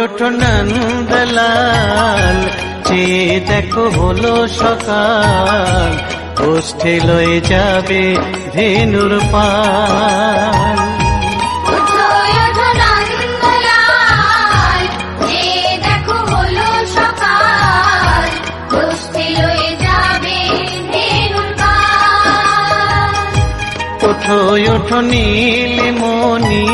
ওঠো নন্দলাল, চেয়ে দেখো হলো সকাল, গোষ্ঠী লয়ে যাবে ধেনুর পাল। ওঠো ওঠো নীলমণি,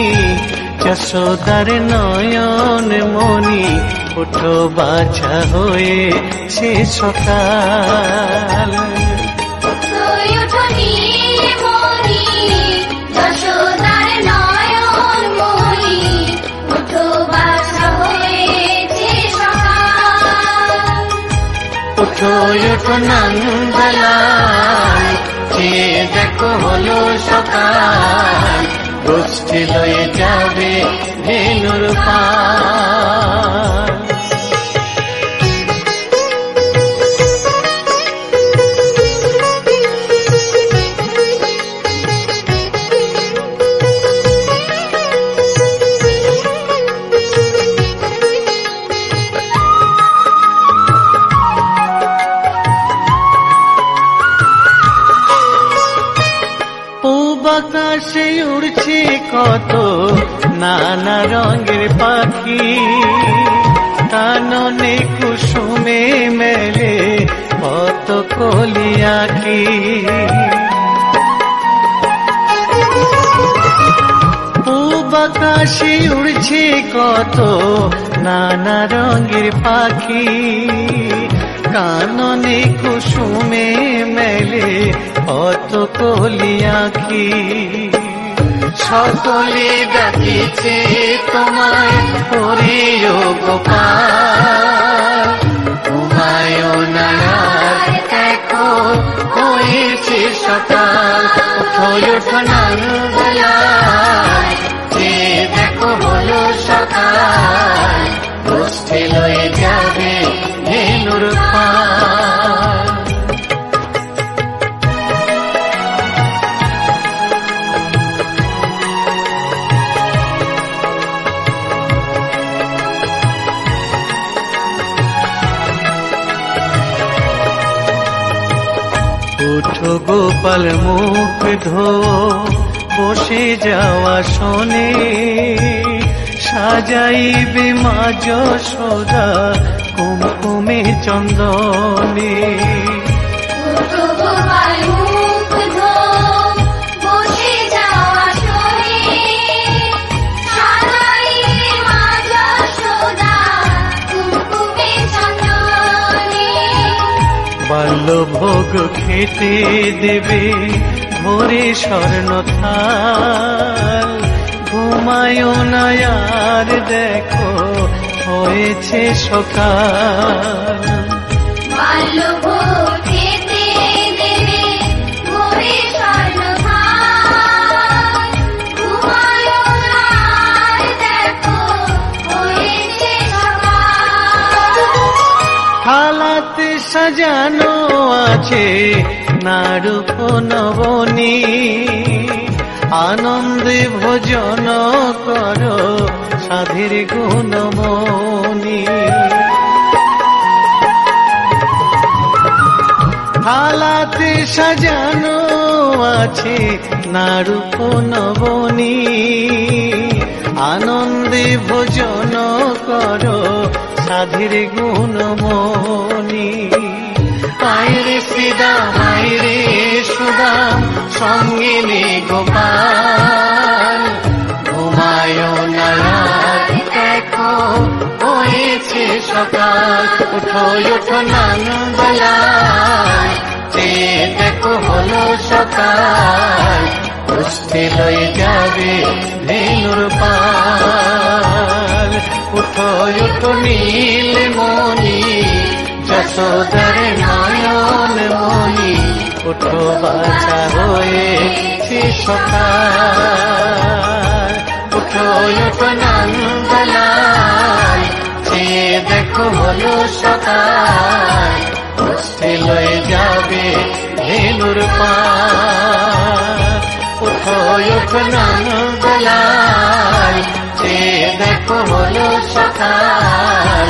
যশোদার নয়ন মণি, ওঠো বাছা হয়েছে সকাল। ওঠো ওঠো নন্দলাল, চেয়ে দেখো হলো সকাল, গোষ্ঠী লয়ে যাবে ধেনুর পাল। আকাশে উড়ছে কত নানা রঙের পাখি, কাননে কুসুমে মেলে কত কলি আঁখি। পূব আকাশে উড়ছে কত নানা রঙের পাখি, কাননে কুসুমে মেলে কত কলি আঁখি। সকলে ডাকিছে তোমায় হরিও গোপাল, ঘুমায়ো না আর দেখো হয়েছে সকাল। ওঠো ওঠো নন্দলাল, চেয়ে দেখো হলো সকাল, গোষ্ঠী লয়ে যাবে ধেনুর পাল। ওঠো গোপাল মুখ ধো বসে যাওয়া শোনে, সাজাইবে মা যশোদা কুমকুমে চন্দনে। বাল্যভোগ খেতে দেবে ভোরে স্বর্ণ থাল, ঘুমায়ো না আর দেখো হয়েছে সকাল। বাল্যভোগ খেতে দেবে ভোরে স্বর্ণ থাল, ঘুমায়ো না আর দেখো হয়েছে সকাল। থালাতে সাজানো আছে নারূপ নবনী, আনন্দে ভোজন করো সাধের গুণমণি। থালাতে সাজানো আছে নারূপ নবনী, আনন্দে ভোজন করো সাধের গুণমণি। আয়রে শ্রীদাম আয়রে সুদাম, সঙ্গে নে গোপাল, ঘুমায়ো না দেখো হয়েছে সকাল। ওঠো ওঠো নন্দলাল, চেয়ে দেখো হলো সকাল, গোষ্ঠী লয়ে যাবে ধেনুর পাল। ওঠো ওঠো নীলমণি, যশোদার নয়ন মণি, ওঠো বাছা হয়েছে সকাল। ওঠো ওঠো নন্দলাল, চেয়ে দেখো হলো সকাল, গোষ্ঠী লয়ে যাবে ধেনুর পাল। ওঠো ওঠো নন্দলাল, চেয়ে দেখো দেখো হলো সকাল।